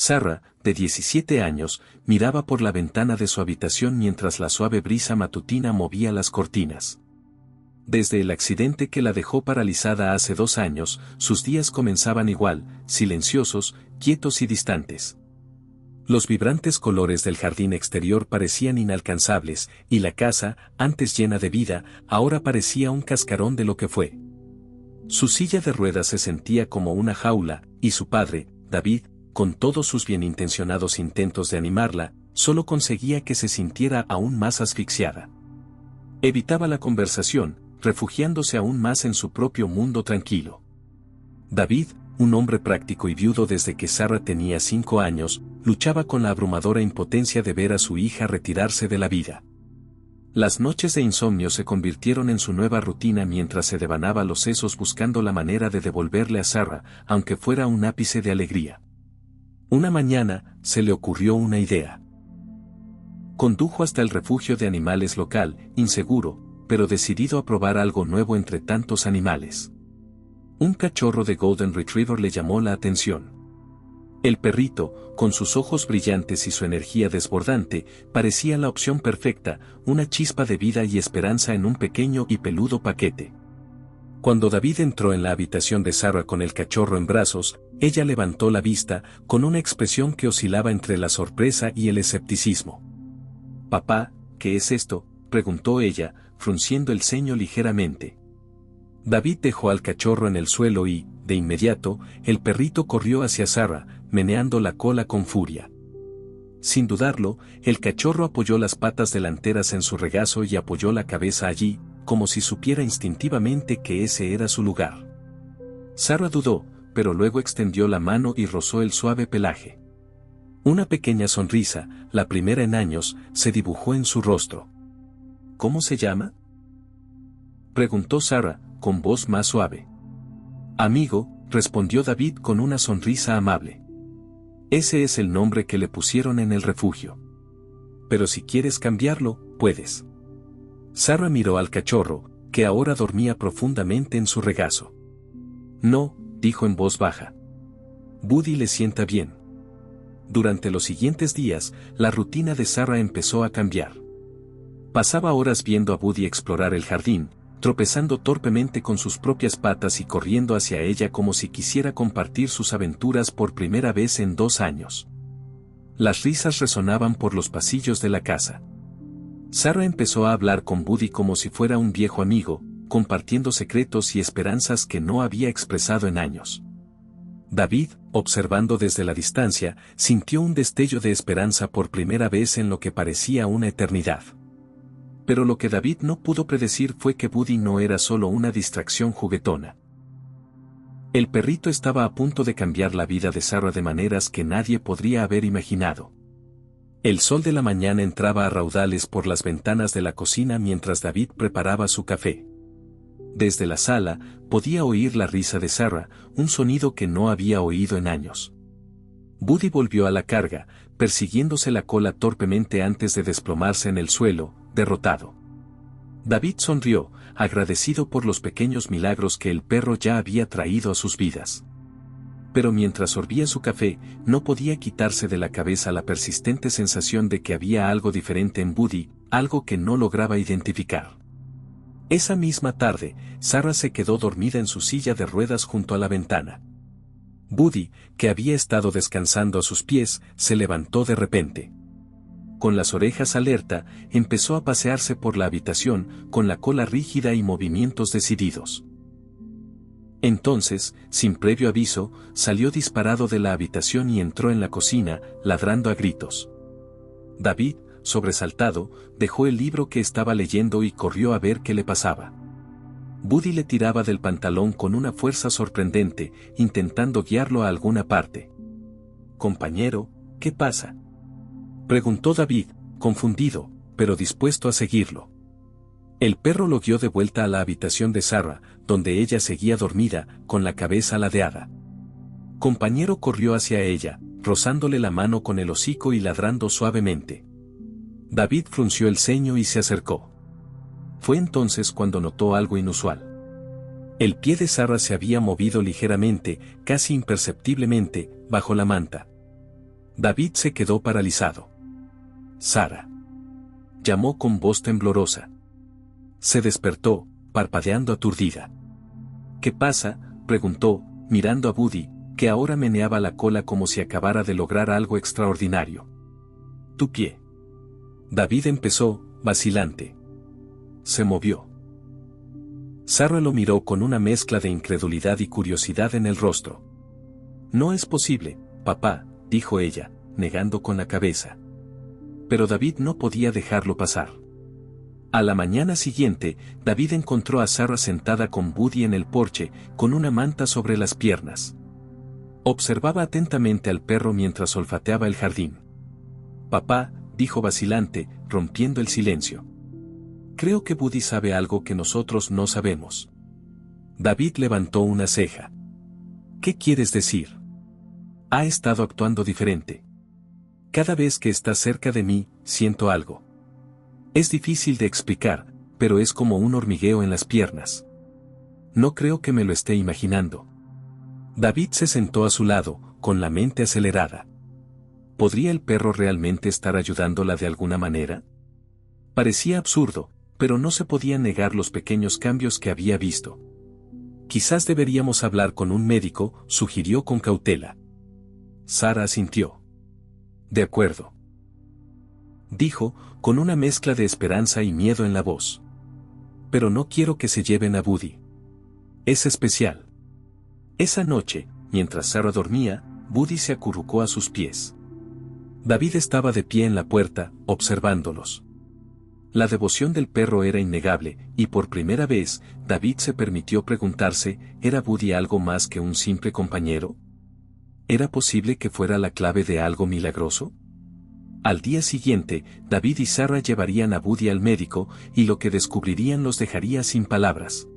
Sarah, de 17 años, miraba por la ventana de su habitación mientras la suave brisa matutina movía las cortinas. Desde el accidente que la dejó paralizada hace 2 años, sus días comenzaban igual, silenciosos, quietos y distantes. Los vibrantes colores del jardín exterior parecían inalcanzables, y la casa, antes llena de vida, ahora parecía un cascarón de lo que fue. Su silla de ruedas se sentía como una jaula, y su padre, David, con todos sus bienintencionados intentos de animarla, solo conseguía que se sintiera aún más asfixiada. Evitaba la conversación, refugiándose aún más en su propio mundo tranquilo. David, un hombre práctico y viudo desde que Sarah tenía 5 años, luchaba con la abrumadora impotencia de ver a su hija retirarse de la vida. Las noches de insomnio se convirtieron en su nueva rutina mientras se devanaba los sesos buscando la manera de devolverle a Sarah, aunque fuera un ápice de alegría. Una mañana, se le ocurrió una idea. Condujo hasta el refugio de animales local, inseguro, pero decidido a probar algo nuevo entre tantos animales. Un cachorro de Golden Retriever le llamó la atención. El perrito, con sus ojos brillantes y su energía desbordante, parecía la opción perfecta, una chispa de vida y esperanza en un pequeño y peludo paquete. Cuando David entró en la habitación de Sarah con el cachorro en brazos, ella levantó la vista, con una expresión que oscilaba entre la sorpresa y el escepticismo. «Papá, ¿qué es esto?», preguntó ella, frunciendo el ceño ligeramente. David dejó al cachorro en el suelo y, de inmediato, el perrito corrió hacia Sarah, meneando la cola con furia. Sin dudarlo, el cachorro apoyó las patas delanteras en su regazo y apoyó la cabeza allí, como si supiera instintivamente que ese era su lugar. Sarah dudó, pero luego extendió la mano y rozó el suave pelaje. Una pequeña sonrisa, la primera en años, se dibujó en su rostro. «¿Cómo se llama?», preguntó Sarah, con voz más suave. «Amigo», respondió David con una sonrisa amable. «Ese es el nombre que le pusieron en el refugio. Pero si quieres cambiarlo, puedes». Sarah miró al cachorro, que ahora dormía profundamente en su regazo. «No», dijo en voz baja. «Buddy le sienta bien». Durante los siguientes días, la rutina de Sarah empezó a cambiar. Pasaba horas viendo a Buddy explorar el jardín, tropezando torpemente con sus propias patas y corriendo hacia ella como si quisiera compartir sus aventuras por primera vez en 2 años. Las risas resonaban por los pasillos de la casa. Sarah empezó a hablar con Buddy como si fuera un viejo amigo, compartiendo secretos y esperanzas que no había expresado en años. David, observando desde la distancia, sintió un destello de esperanza por primera vez en lo que parecía una eternidad. Pero lo que David no pudo predecir fue que Buddy no era solo una distracción juguetona. El perrito estaba a punto de cambiar la vida de Sarah de maneras que nadie podría haber imaginado. El sol de la mañana entraba a raudales por las ventanas de la cocina mientras David preparaba su café. Desde la sala, podía oír la risa de Sarah, un sonido que no había oído en años. Buddy volvió a la carga, persiguiéndose la cola torpemente antes de desplomarse en el suelo, derrotado. David sonrió, agradecido por los pequeños milagros que el perro ya había traído a sus vidas. Pero mientras sorbía su café, no podía quitarse de la cabeza la persistente sensación de que había algo diferente en Buddy, algo que no lograba identificar. Esa misma tarde, Sarah se quedó dormida en su silla de ruedas junto a la ventana. Buddy, que había estado descansando a sus pies, se levantó de repente. Con las orejas alerta, empezó a pasearse por la habitación, con la cola rígida y movimientos decididos. Entonces, sin previo aviso, salió disparado de la habitación y entró en la cocina, ladrando a gritos. David, sobresaltado, dejó el libro que estaba leyendo y corrió a ver qué le pasaba. Buddy le tiraba del pantalón con una fuerza sorprendente, intentando guiarlo a alguna parte. «Compañero, ¿qué pasa?», preguntó David, confundido, pero dispuesto a seguirlo. El perro lo guió de vuelta a la habitación de Sarah, donde ella seguía dormida, con la cabeza ladeada. Compañero corrió hacia ella, rozándole la mano con el hocico y ladrando suavemente. David frunció el ceño y se acercó. Fue entonces cuando notó algo inusual. El pie de Sarah se había movido ligeramente, casi imperceptiblemente, bajo la manta. David se quedó paralizado. Sara. Llamó con voz temblorosa. Se despertó, parpadeando aturdida. ¿Qué pasa?, preguntó, mirando a Buddy, que ahora meneaba la cola como si acabara de lograr algo extraordinario. Tu pie. David empezó, vacilante. Se movió. Sara lo miró con una mezcla de incredulidad y curiosidad en el rostro. No es posible, papá, dijo ella, negando con la cabeza. Pero David no podía dejarlo pasar. A la mañana siguiente, David encontró a Sara sentada con Buddy en el porche, con una manta sobre las piernas. Observaba atentamente al perro mientras olfateaba el jardín. Papá, dijo vacilante, rompiendo el silencio. Creo que Buddy sabe algo que nosotros no sabemos. David levantó una ceja. ¿Qué quieres decir? Ha estado actuando diferente. Cada vez que está cerca de mí, siento algo. Es difícil de explicar, pero es como un hormigueo en las piernas. No creo que me lo esté imaginando. David se sentó a su lado, con la mente acelerada. ¿Podría el perro realmente estar ayudándola de alguna manera? Parecía absurdo, pero no se podían negar los pequeños cambios que había visto. Quizás deberíamos hablar con un médico, sugirió con cautela. Sara asintió. De acuerdo. Dijo, con una mezcla de esperanza y miedo en la voz. Pero no quiero que se lleven a Buddy. Es especial. Esa noche, mientras Sara dormía, Buddy se acurrucó a sus pies. David estaba de pie en la puerta, observándolos. La devoción del perro era innegable, y por primera vez, David se permitió preguntarse, ¿era Buddy algo más que un simple compañero? ¿Era posible que fuera la clave de algo milagroso? Al día siguiente, David y Sara llevarían a Buddy al médico, y lo que descubrirían los dejaría sin palabras.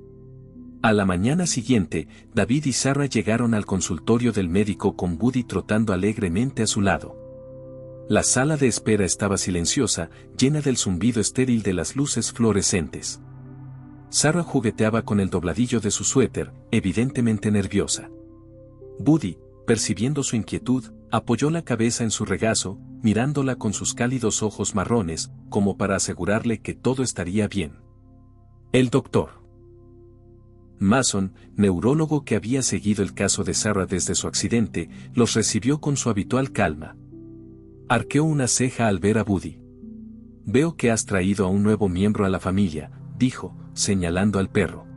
A la mañana siguiente, David y Sara llegaron al consultorio del médico con Buddy trotando alegremente a su lado. La sala de espera estaba silenciosa, llena del zumbido estéril de las luces fluorescentes. Sara jugueteaba con el dobladillo de su suéter, evidentemente nerviosa. Buddy, percibiendo su inquietud, apoyó la cabeza en su regazo, mirándola con sus cálidos ojos marrones, como para asegurarle que todo estaría bien. El doctor Mason, neurólogo que había seguido el caso de Sara desde su accidente, los recibió con su habitual calma. Arqueó una ceja al ver a Buddy. Veo que has traído a un nuevo miembro a la familia, dijo, señalando al perro.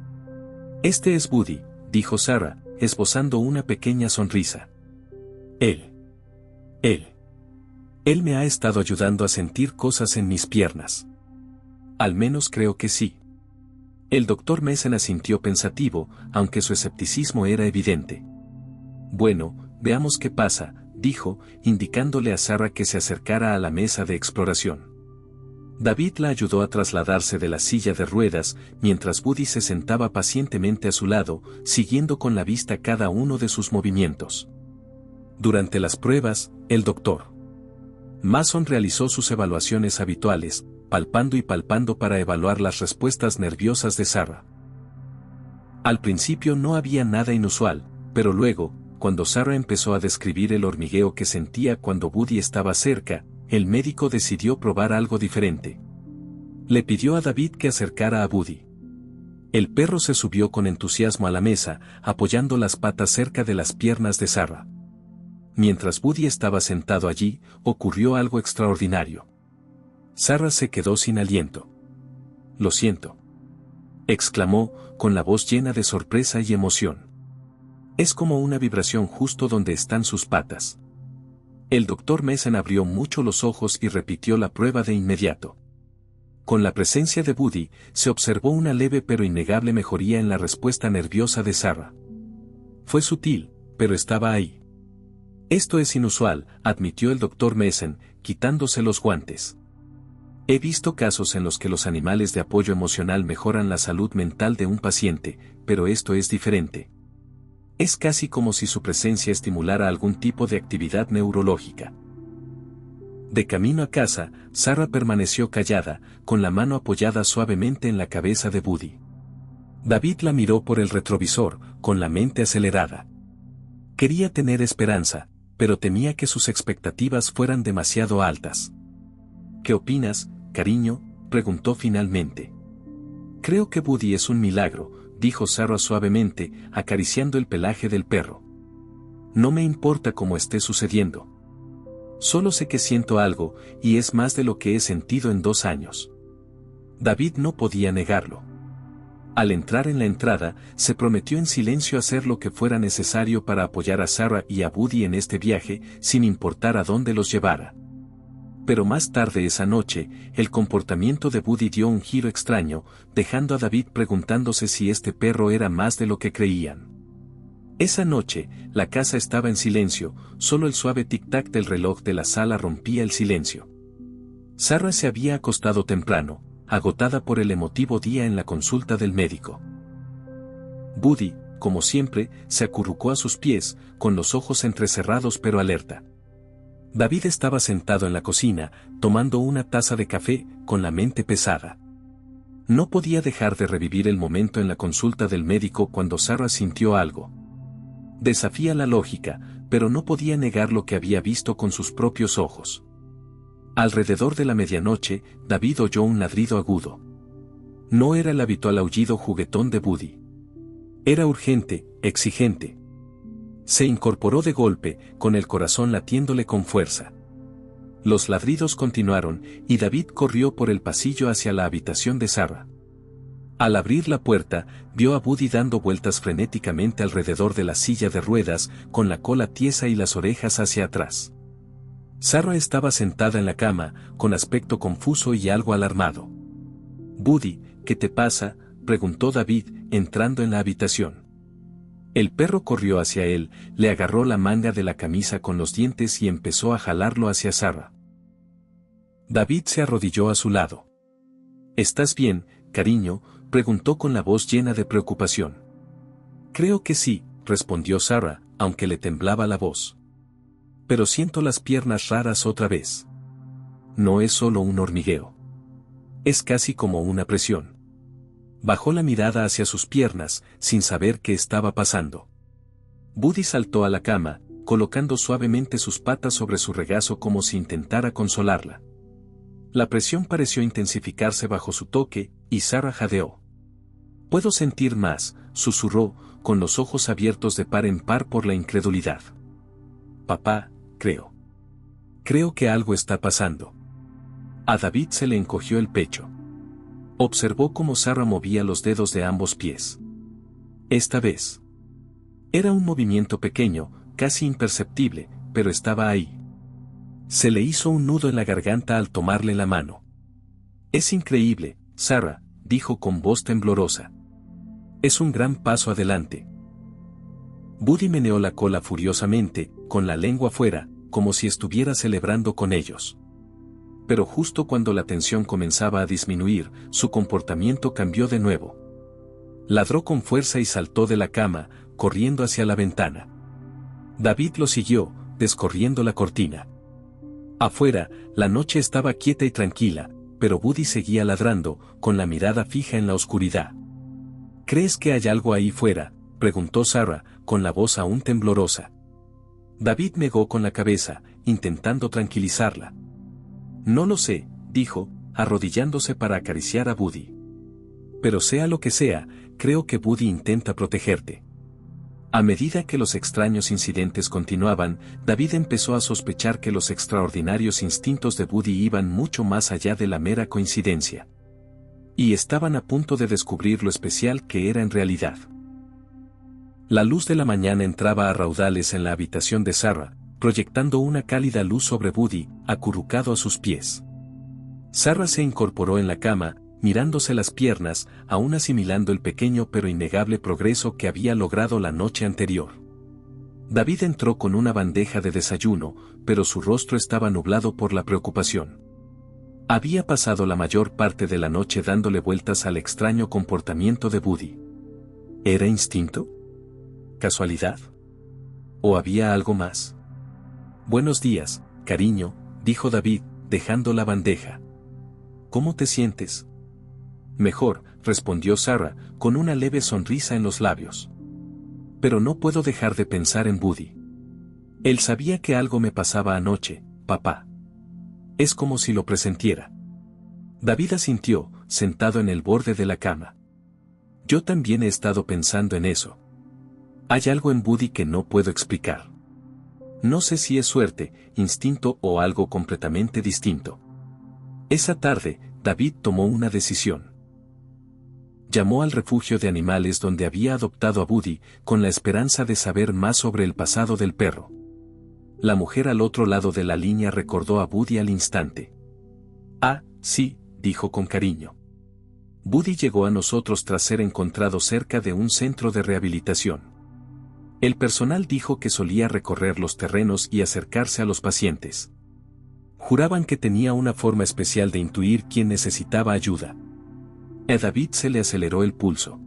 Este es Buddy, dijo Sara, esbozando una pequeña sonrisa. Él me ha estado ayudando a sentir cosas en mis piernas. Al menos creo que sí. El doctor Mason asintió pensativo, aunque su escepticismo era evidente. Bueno, veamos qué pasa, dijo, indicándole a Sara que se acercara a la mesa de exploración. David la ayudó a trasladarse de la silla de ruedas, mientras Buddy se sentaba pacientemente a su lado, siguiendo con la vista cada uno de sus movimientos. Durante las pruebas, el doctor Mason realizó sus evaluaciones habituales, palpando y palpando para evaluar las respuestas nerviosas de Sara. Al principio no había nada inusual, pero luego, cuando Sara empezó a describir el hormigueo que sentía cuando Buddy estaba cerca, el médico decidió probar algo diferente. Le pidió a David que acercara a Buddy. El perro se subió con entusiasmo a la mesa, apoyando las patas cerca de las piernas de Sara. Mientras Buddy estaba sentado allí, ocurrió algo extraordinario. Sara se quedó sin aliento. «Lo siento», exclamó, con la voz llena de sorpresa y emoción. «Es como una vibración justo donde están sus patas». El doctor Mason abrió mucho los ojos y repitió la prueba de inmediato. Con la presencia de Buddy, se observó una leve pero innegable mejoría en la respuesta nerviosa de Sara. Fue sutil, pero estaba ahí. «Esto es inusual», admitió el doctor Mason, quitándose los guantes. «He visto casos en los que los animales de apoyo emocional mejoran la salud mental de un paciente, pero esto es diferente. Es casi como si su presencia estimulara algún tipo de actividad neurológica». De camino a casa, Sara permaneció callada, con la mano apoyada suavemente en la cabeza de Buddy. David la miró por el retrovisor, con la mente acelerada. Quería tener esperanza, pero temía que sus expectativas fueran demasiado altas. ¿Qué opinas, cariño?, preguntó finalmente. Creo que Buddy es un milagro, dijo Sarah suavemente, acariciando el pelaje del perro. No me importa cómo esté sucediendo. Solo sé que siento algo, y es más de lo que he sentido en 2 años. David no podía negarlo. Al entrar en la entrada, se prometió en silencio hacer lo que fuera necesario para apoyar a Sarah y a Buddy en este viaje, sin importar a dónde los llevara. Pero más tarde esa noche, el comportamiento de Buddy dio un giro extraño, dejando a David preguntándose si este perro era más de lo que creían. Esa noche, la casa estaba en silencio, solo el suave tic-tac del reloj de la sala rompía el silencio. Sarah se había acostado temprano, agotada por el emotivo día en la consulta del médico. Buddy, como siempre, se acurrucó a sus pies, con los ojos entrecerrados pero alerta. David estaba sentado en la cocina, tomando una taza de café, con la mente pesada. No podía dejar de revivir el momento en la consulta del médico cuando Sarah sintió algo. Desafía la lógica, pero no podía negar lo que había visto con sus propios ojos. Alrededor de la medianoche, David oyó un ladrido agudo. No era el habitual aullido juguetón de Buddy. Era urgente, exigente. Se incorporó de golpe, con el corazón latiéndole con fuerza. Los ladridos continuaron, y David corrió por el pasillo hacia la habitación de Sarah. Al abrir la puerta, vio a Buddy dando vueltas frenéticamente alrededor de la silla de ruedas, con la cola tiesa y las orejas hacia atrás. Sarah estaba sentada en la cama, con aspecto confuso y algo alarmado. «Buddy, ¿qué te pasa?», preguntó David, entrando en la habitación. El perro corrió hacia él, le agarró la manga de la camisa con los dientes y empezó a jalarlo hacia Sarah. David se arrodilló a su lado. «¿Estás bien, cariño?», preguntó con la voz llena de preocupación. «Creo que sí», respondió Sarah, aunque le temblaba la voz. «Pero siento las piernas raras otra vez. No es solo un hormigueo. Es casi como una presión». Bajó la mirada hacia sus piernas, sin saber qué estaba pasando. Buddy saltó a la cama, colocando suavemente sus patas sobre su regazo como si intentara consolarla. La presión pareció intensificarse bajo su toque, y Sarah jadeó. «Puedo sentir más», susurró, con los ojos abiertos de par en par por la incredulidad. «Papá, creo. Creo que algo está pasando». A David se le encogió el pecho. Observó cómo Sarah movía los dedos de ambos pies. Esta vez. Era un movimiento pequeño, casi imperceptible, pero estaba ahí. Se le hizo un nudo en la garganta al tomarle la mano. «Es increíble, Sarah», dijo con voz temblorosa. «Es un gran paso adelante». Buddy meneó la cola furiosamente, con la lengua fuera, como si estuviera celebrando con ellos. Pero justo cuando la tensión comenzaba a disminuir, su comportamiento cambió de nuevo. Ladró con fuerza y saltó de la cama, corriendo hacia la ventana. David lo siguió, descorriendo la cortina. Afuera, la noche estaba quieta y tranquila, pero Buddy seguía ladrando, con la mirada fija en la oscuridad. «¿Crees que hay algo ahí fuera?», preguntó Sarah, con la voz aún temblorosa. David negó con la cabeza, intentando tranquilizarla. «No lo sé», dijo, arrodillándose para acariciar a Buddy. «Pero sea lo que sea, creo que Buddy intenta protegerte». A medida que los extraños incidentes continuaban, David empezó a sospechar que los extraordinarios instintos de Buddy iban mucho más allá de la mera coincidencia. Y estaban a punto de descubrir lo especial que era en realidad. La luz de la mañana entraba a raudales en la habitación de Sarah, proyectando una cálida luz sobre Buddy, acurrucado a sus pies. Sarah se incorporó en la cama, mirándose las piernas, aún asimilando el pequeño pero innegable progreso que había logrado la noche anterior. David entró con una bandeja de desayuno, pero su rostro estaba nublado por la preocupación. Había pasado la mayor parte de la noche dándole vueltas al extraño comportamiento de Buddy. ¿Era instinto? ¿Casualidad? ¿O había algo más? «Buenos días, cariño», dijo David, dejando la bandeja. «¿Cómo te sientes?» «Mejor», respondió Sarah, con una leve sonrisa en los labios. «Pero no puedo dejar de pensar en Buddy. Él sabía que algo me pasaba anoche, papá. Es como si lo presentiera. David asintió, sentado en el borde de la cama. Yo también he estado pensando en eso. Hay algo en Buddy que no puedo explicar. No sé si es suerte, instinto o algo completamente distinto. Esa tarde, David tomó una decisión. Llamó al refugio de animales donde había adoptado a Buddy, con la esperanza de saber más sobre el pasado del perro. La mujer al otro lado de la línea recordó a Buddy al instante. Ah, sí, dijo con cariño. Buddy llegó a nosotros tras ser encontrado cerca de un centro de rehabilitación. El personal dijo que solía recorrer los terrenos y acercarse a los pacientes. Juraban que tenía una forma especial de intuir quién necesitaba ayuda. A David se le aceleró el pulso.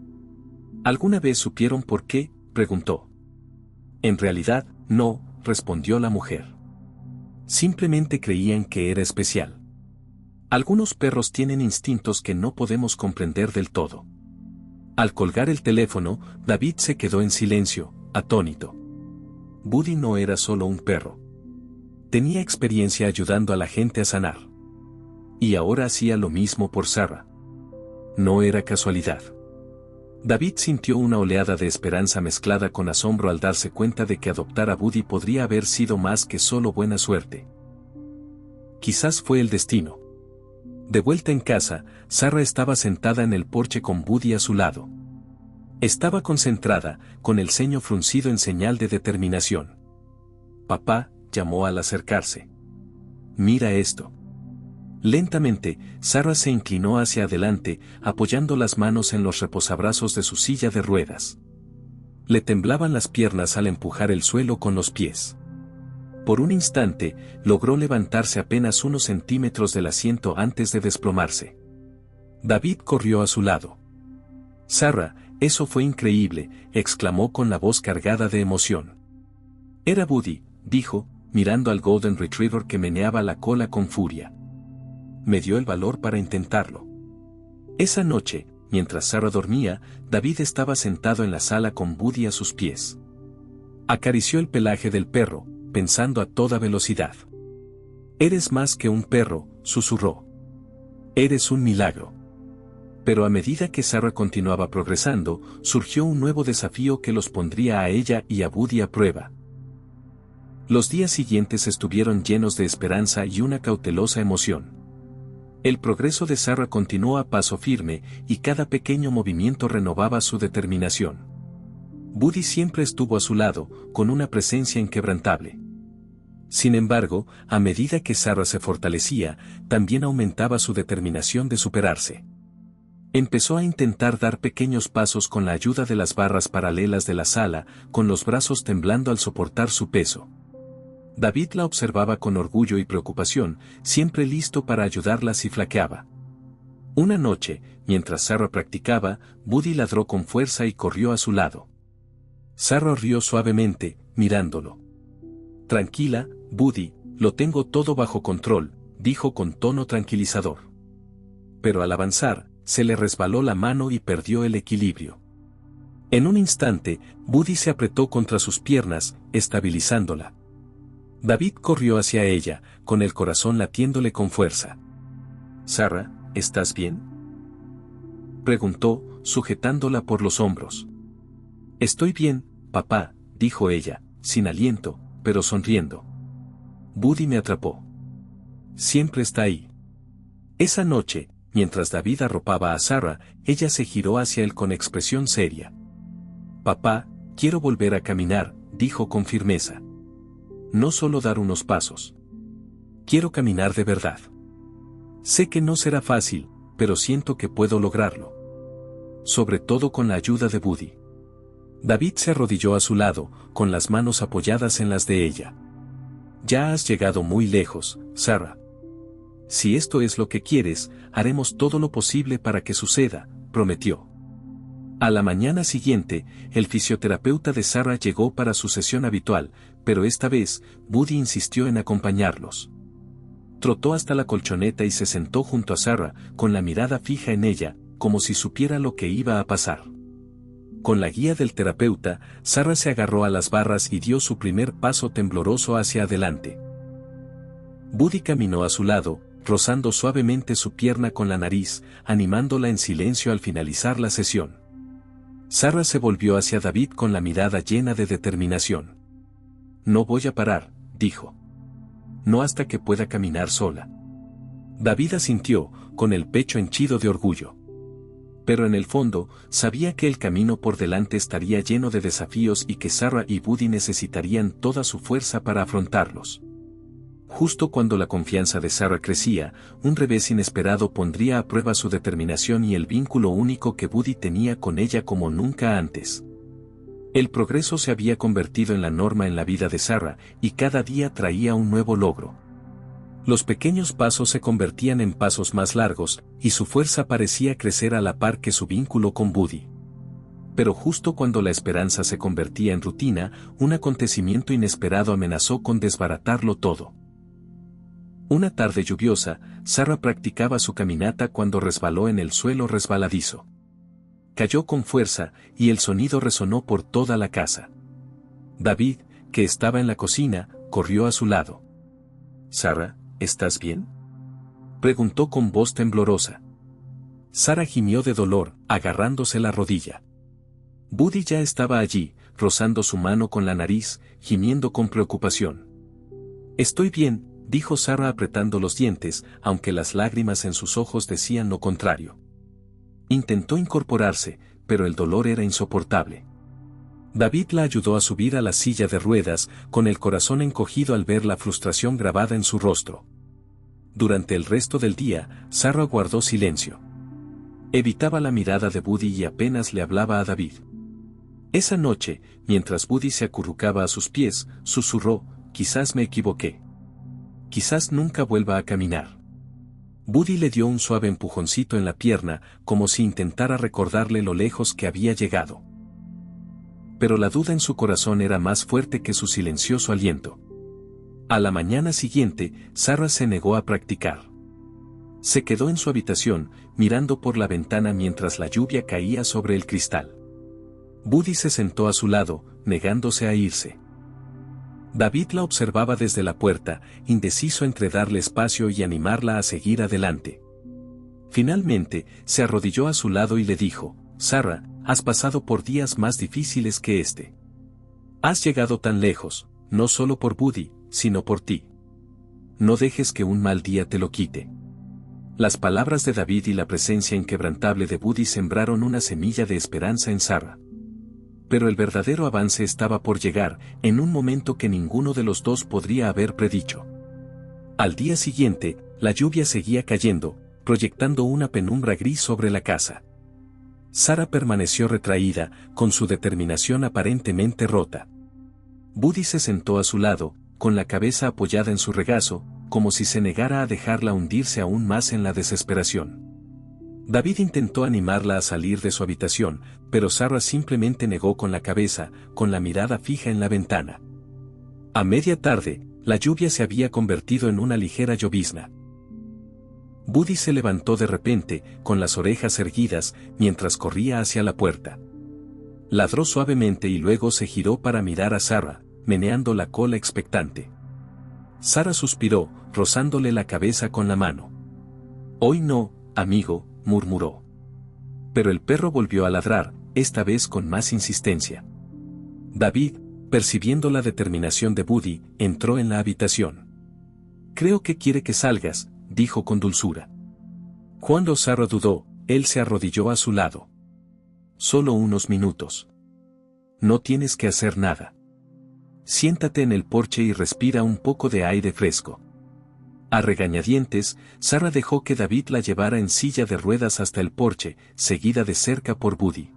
¿Alguna vez supieron por qué?, preguntó. En realidad, no, respondió la mujer. Simplemente creían que era especial. Algunos perros tienen instintos que no podemos comprender del todo. Al colgar el teléfono, David se quedó en silencio, atónito. Buddy no era solo un perro. Tenía experiencia ayudando a la gente a sanar. Y ahora hacía lo mismo por Sarah. No era casualidad. David sintió una oleada de esperanza mezclada con asombro al darse cuenta de que adoptar a Buddy podría haber sido más que solo buena suerte. Quizás fue el destino. De vuelta en casa, Sarah estaba sentada en el porche con Buddy a su lado. Estaba concentrada, con el ceño fruncido en señal de determinación. Papá, llamó al acercarse. Mira esto. Lentamente, Sarah se inclinó hacia adelante, apoyando las manos en los reposabrazos de su silla de ruedas. Le temblaban las piernas al empujar el suelo con los pies. Por un instante, logró levantarse apenas unos centímetros del asiento antes de desplomarse. David corrió a su lado. Sarah, eso fue increíble, exclamó con la voz cargada de emoción. Era Buddy, dijo, mirando al Golden Retriever que meneaba la cola con furia. Me dio el valor para intentarlo. Esa noche, mientras Sarah dormía, David estaba sentado en la sala con Buddy a sus pies. Acarició el pelaje del perro, pensando a toda velocidad. Eres más que un perro, susurró. Eres un milagro. Pero a medida que Sarah continuaba progresando, surgió un nuevo desafío que los pondría a ella y a Buddy a prueba. Los días siguientes estuvieron llenos de esperanza y una cautelosa emoción. El progreso de Sarah continuó a paso firme y cada pequeño movimiento renovaba su determinación. Buddy siempre estuvo a su lado, con una presencia inquebrantable. Sin embargo, a medida que Sarah se fortalecía, también aumentaba su determinación de superarse. Empezó a intentar dar pequeños pasos con la ayuda de las barras paralelas de la sala, con los brazos temblando al soportar su peso. David la observaba con orgullo y preocupación, siempre listo para ayudarla si flaqueaba. Una noche, mientras Sarah practicaba, Buddy ladró con fuerza y corrió a su lado. Sarah rió suavemente, mirándolo. Tranquila, Buddy, lo tengo todo bajo control, dijo con tono tranquilizador. Pero al avanzar, se le resbaló la mano y perdió el equilibrio. En un instante, Buddy se apretó contra sus piernas, estabilizándola. David corrió hacia ella, con el corazón latiéndole con fuerza. «Sarah, ¿estás bien?», preguntó, sujetándola por los hombros. «Estoy bien, papá», dijo ella, sin aliento, pero sonriendo. Buddy me atrapó. Siempre está ahí. Esa noche, mientras David arropaba a Sarah, ella se giró hacia él con expresión seria. «Papá, quiero volver a caminar», dijo con firmeza. «No solo dar unos pasos. Quiero caminar de verdad. Sé que no será fácil, pero siento que puedo lograrlo. Sobre todo con la ayuda de Buddy». David se arrodilló a su lado, con las manos apoyadas en las de ella. «Ya has llegado muy lejos, Sarah. Si esto es lo que quieres, haremos todo lo posible para que suceda», prometió. A la mañana siguiente, el fisioterapeuta de Sarah llegó para su sesión habitual, pero esta vez, Buddy insistió en acompañarlos. Trotó hasta la colchoneta y se sentó junto a Sarah, con la mirada fija en ella, como si supiera lo que iba a pasar. Con la guía del terapeuta, Sarah se agarró a las barras y dio su primer paso tembloroso hacia adelante. Buddy caminó a su lado, rozando suavemente su pierna con la nariz, animándola en silencio al finalizar la sesión. Sarah se volvió hacia David con la mirada llena de determinación. «No voy a parar», dijo. «No hasta que pueda caminar sola». David asintió, con el pecho henchido de orgullo. Pero en el fondo, sabía que el camino por delante estaría lleno de desafíos y que Sarah y Buddy necesitarían toda su fuerza para afrontarlos. Justo cuando la confianza de Sarah crecía, un revés inesperado pondría a prueba su determinación y el vínculo único que Buddy tenía con ella como nunca antes. El progreso se había convertido en la norma en la vida de Sarah, y cada día traía un nuevo logro. Los pequeños pasos se convertían en pasos más largos, y su fuerza parecía crecer a la par que su vínculo con Buddy. Pero justo cuando la esperanza se convertía en rutina, un acontecimiento inesperado amenazó con desbaratarlo todo. Una tarde lluviosa, Sarah practicaba su caminata cuando resbaló en el suelo resbaladizo. Cayó con fuerza, y el sonido resonó por toda la casa. David, que estaba en la cocina, corrió a su lado. «Sarah, ¿estás bien?», preguntó con voz temblorosa. Sarah gimió de dolor, agarrándose la rodilla. Buddy ya estaba allí, rozando su mano con la nariz, gimiendo con preocupación. «Estoy bien», dijo Sarah apretando los dientes, aunque las lágrimas en sus ojos decían lo contrario. Intentó incorporarse, pero el dolor era insoportable. David la ayudó a subir a la silla de ruedas, con el corazón encogido al ver la frustración grabada en su rostro. Durante el resto del día, Sarah guardó silencio. Evitaba la mirada de Buddy y apenas le hablaba a David. Esa noche, mientras Buddy se acurrucaba a sus pies, susurró: «Quizás me equivoqué. Quizás nunca vuelva a caminar». Buddy le dio un suave empujoncito en la pierna, como si intentara recordarle lo lejos que había llegado. Pero la duda en su corazón era más fuerte que su silencioso aliento. A la mañana siguiente, Sarah se negó a practicar. Se quedó en su habitación, mirando por la ventana mientras la lluvia caía sobre el cristal. Buddy se sentó a su lado, negándose a irse. David la observaba desde la puerta, indeciso entre darle espacio y animarla a seguir adelante. Finalmente, se arrodilló a su lado y le dijo: «Sarah, has pasado por días más difíciles que este. Has llegado tan lejos, no solo por Buddy, sino por ti. No dejes que un mal día te lo quite». Las palabras de David y la presencia inquebrantable de Buddy sembraron una semilla de esperanza en Sarah. Pero el verdadero avance estaba por llegar, en un momento que ninguno de los dos podría haber predicho. Al día siguiente, la lluvia seguía cayendo, proyectando una penumbra gris sobre la casa. Sarah permaneció retraída, con su determinación aparentemente rota. Buddy se sentó a su lado, con la cabeza apoyada en su regazo, como si se negara a dejarla hundirse aún más en la desesperación. David intentó animarla a salir de su habitación, pero Sarah simplemente negó con la cabeza, con la mirada fija en la ventana. A media tarde, la lluvia se había convertido en una ligera llovizna. Buddy se levantó de repente, con las orejas erguidas, mientras corría hacia la puerta. Ladró suavemente y luego se giró para mirar a Sarah, meneando la cola expectante. Sarah suspiró, rozándole la cabeza con la mano. «Hoy no, amigo», murmuró. Pero el perro volvió a ladrar, esta vez con más insistencia. David, percibiendo la determinación de Buddy, entró en la habitación. «Creo que quiere que salgas», dijo con dulzura. Cuando Sarah dudó, él se arrodilló a su lado. «Solo unos minutos. No tienes que hacer nada. Siéntate en el porche y respira un poco de aire fresco». A regañadientes, Sarah dejó que David la llevara en silla de ruedas hasta el porche, seguida de cerca por Buddy.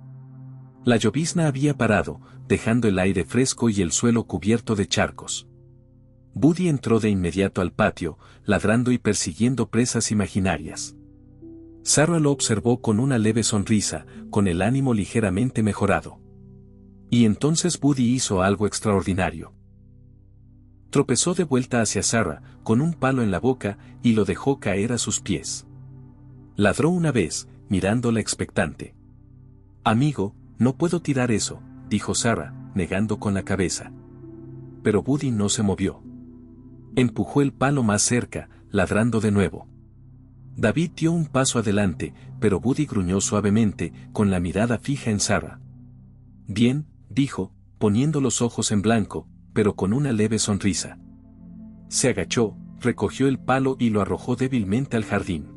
La llovizna había parado, dejando el aire fresco y el suelo cubierto de charcos. Buddy entró de inmediato al patio, ladrando y persiguiendo presas imaginarias. Sarah lo observó con una leve sonrisa, con el ánimo ligeramente mejorado. Y entonces Buddy hizo algo extraordinario. Tropezó de vuelta hacia Sarah, con un palo en la boca, y lo dejó caer a sus pies. Ladró una vez, mirándola expectante. «Amigo», No puedo tirar eso, dijo Sarah, negando con la cabeza. Pero Buddy no se movió. Empujó el palo más cerca, ladrando de nuevo. David dio un paso adelante, pero Buddy gruñó suavemente, con la mirada fija en Sarah. Bien, dijo, poniendo los ojos en blanco, pero con una leve sonrisa. Se agachó, recogió el palo y lo arrojó débilmente al jardín.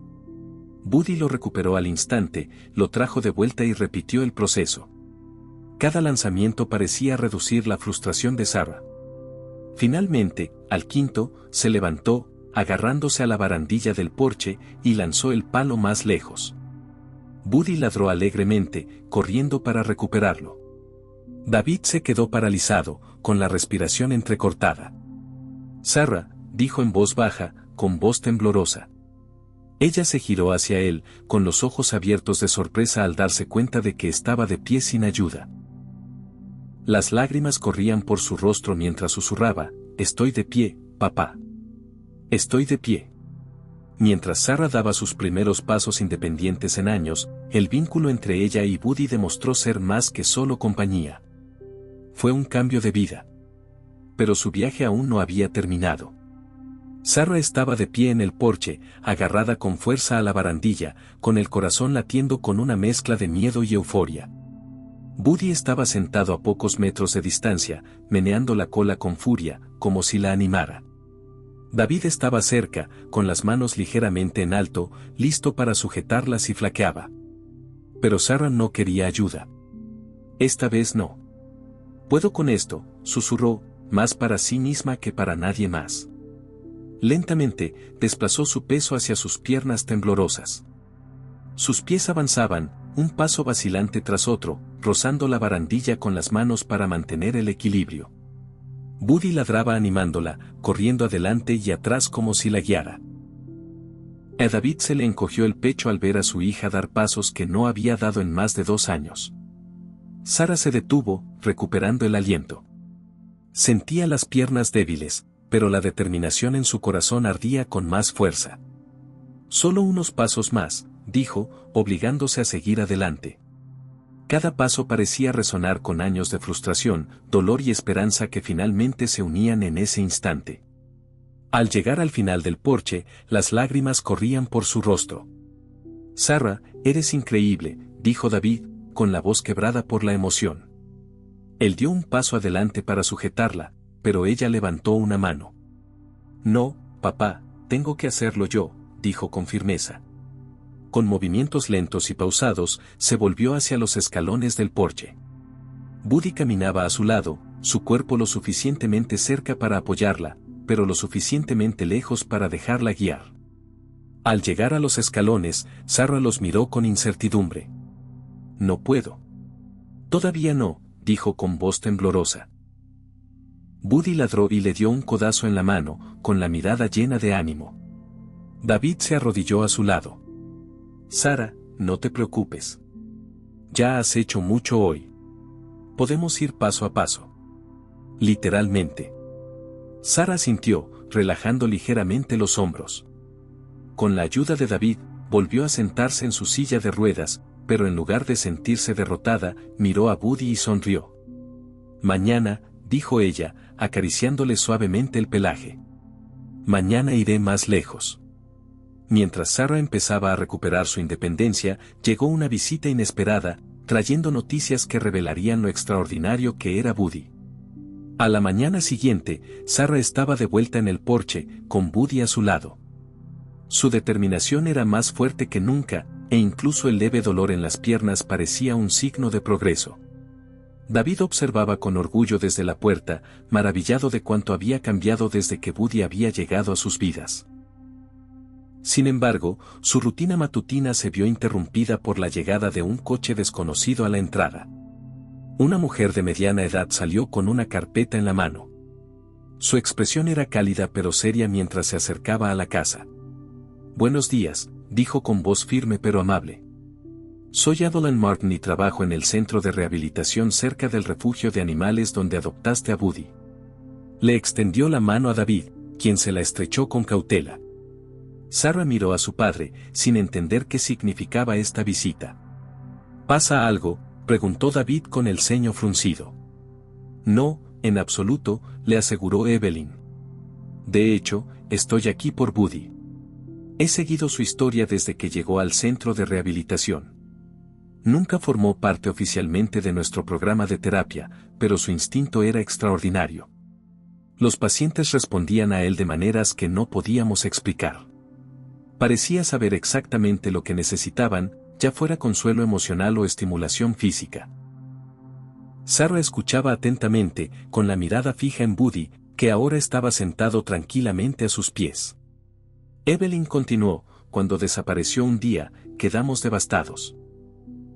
Buddy lo recuperó al instante, lo trajo de vuelta y repitió el proceso. Cada lanzamiento parecía reducir la frustración de Sarah. Finalmente, al quinto, se levantó, agarrándose a la barandilla del porche, y lanzó el palo más lejos. Buddy ladró alegremente, corriendo para recuperarlo. David se quedó paralizado, con la respiración entrecortada. Sarah, dijo en voz baja, con voz temblorosa. Ella se giró hacia él, con los ojos abiertos de sorpresa al darse cuenta de que estaba de pie sin ayuda. Las lágrimas corrían por su rostro mientras susurraba, «Estoy de pie, papá. Estoy de pie». Mientras Sarah daba sus primeros pasos independientes en años, el vínculo entre ella y Buddy demostró ser más que solo compañía. Fue un cambio de vida. Pero su viaje aún no había terminado. Sarah estaba de pie en el porche, agarrada con fuerza a la barandilla, con el corazón latiendo con una mezcla de miedo y euforia. Buddy estaba sentado a pocos metros de distancia, meneando la cola con furia, como si la animara. David estaba cerca, con las manos ligeramente en alto, listo para sujetarla si flaqueaba. Pero Sarah no quería ayuda. Esta vez no. «Puedo con esto», susurró, más para sí misma que para nadie más. Lentamente, desplazó su peso hacia sus piernas temblorosas. Sus pies avanzaban, un paso vacilante tras otro, rozando la barandilla con las manos para mantener el equilibrio. Buddy ladraba animándola, corriendo adelante y atrás como si la guiara. A David se le encogió el pecho al ver a su hija dar pasos que no había dado en más de 2 años. Sarah se detuvo, recuperando el aliento. Sentía las piernas débiles, pero la determinación en su corazón ardía con más fuerza. «Solo unos pasos más», dijo, obligándose a seguir adelante. Cada paso parecía resonar con años de frustración, dolor y esperanza que finalmente se unían en ese instante. Al llegar al final del porche, las lágrimas corrían por su rostro. «Sarah, eres increíble», dijo David, con la voz quebrada por la emoción. Él dio un paso adelante para sujetarla, pero ella levantó una mano. «No, papá, tengo que hacerlo yo», dijo con firmeza. Con movimientos lentos y pausados, se volvió hacia los escalones del porche. Buddy caminaba a su lado, su cuerpo lo suficientemente cerca para apoyarla, pero lo suficientemente lejos para dejarla guiar. Al llegar a los escalones, Sarah los miró con incertidumbre. «No puedo». «Todavía no», dijo con voz temblorosa. Buddy ladró y le dio un codazo en la mano, con la mirada llena de ánimo. David se arrodilló a su lado. «Sarah, no te preocupes. Ya has hecho mucho hoy. Podemos ir paso a paso». Literalmente. Sarah sintió, relajando ligeramente los hombros. Con la ayuda de David, volvió a sentarse en su silla de ruedas, pero en lugar de sentirse derrotada, miró a Buddy y sonrió. «Mañana», dijo ella, acariciándole suavemente el pelaje. «Mañana iré más lejos». Mientras Sarah empezaba a recuperar su independencia, llegó una visita inesperada, trayendo noticias que revelarían lo extraordinario que era Buddy. A la mañana siguiente, Sarah estaba de vuelta en el porche, con Buddy a su lado. Su determinación era más fuerte que nunca, e incluso el leve dolor en las piernas parecía un signo de progreso. David observaba con orgullo desde la puerta, maravillado de cuánto había cambiado desde que Buddy había llegado a sus vidas. Sin embargo, su rutina matutina se vio interrumpida por la llegada de un coche desconocido a la entrada. Una mujer de mediana edad salió con una carpeta en la mano. Su expresión era cálida pero seria mientras se acercaba a la casa. «Buenos días», dijo con voz firme pero amable. «Soy Adeline Martin y trabajo en el centro de rehabilitación cerca del refugio de animales donde adoptaste a Buddy». Le extendió la mano a David, quien se la estrechó con cautela. Sarah miró a su padre, sin entender qué significaba esta visita. «¿Pasa algo?», Preguntó David con el ceño fruncido. No, en absoluto, le aseguró Evelyn. De hecho, estoy aquí por Buddy. He seguido su historia desde que llegó al centro de rehabilitación. Nunca formó parte oficialmente de nuestro programa de terapia, pero su instinto era extraordinario. Los pacientes respondían a él de maneras que no podíamos explicar. Parecía saber exactamente lo que necesitaban, ya fuera consuelo emocional o estimulación física. Sarah escuchaba atentamente, con la mirada fija en Buddy, que ahora estaba sentado tranquilamente a sus pies. Evelyn continuó: cuando desapareció un día, quedamos devastados.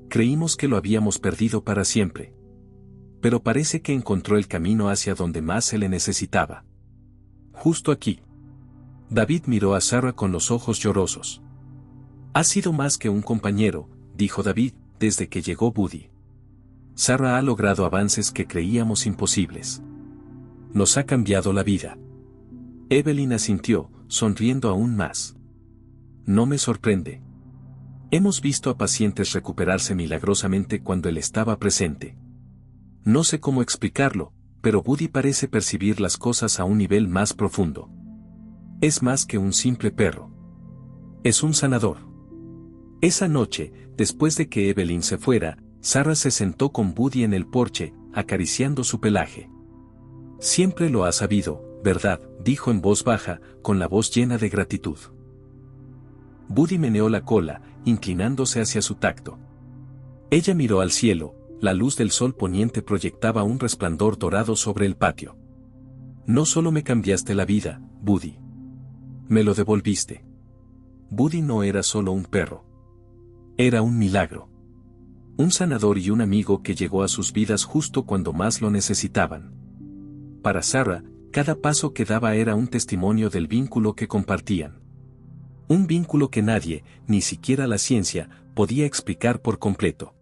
Creímos que lo habíamos perdido para siempre. Pero parece que encontró el camino hacia donde más se le necesitaba. Justo aquí. David miró a Sarah con los ojos llorosos. Ha sido más que un compañero, dijo David, desde que llegó Buddy. Sarah ha logrado avances que creíamos imposibles. Nos ha cambiado la vida. Evelyn asintió, sonriendo aún más. No me sorprende. Hemos visto a pacientes recuperarse milagrosamente cuando él estaba presente. No sé cómo explicarlo, pero Buddy parece percibir las cosas a un nivel más profundo. Es más que un simple perro. Es un sanador. Esa noche, después de que Evelyn se fuera, Sarah se sentó con Buddy en el porche, acariciando su pelaje. Siempre lo has sabido, ¿verdad?, dijo en voz baja, con la voz llena de gratitud. Buddy meneó la cola, inclinándose hacia su tacto. Ella miró al cielo, la luz del sol poniente proyectaba un resplandor dorado sobre el patio. No solo me cambiaste la vida, Buddy. Me lo devolviste. Buddy no era solo un perro. Era un milagro. Un sanador y un amigo que llegó a sus vidas justo cuando más lo necesitaban. Para Sarah, cada paso que daba era un testimonio del vínculo que compartían. Un vínculo que nadie, ni siquiera la ciencia, podía explicar por completo.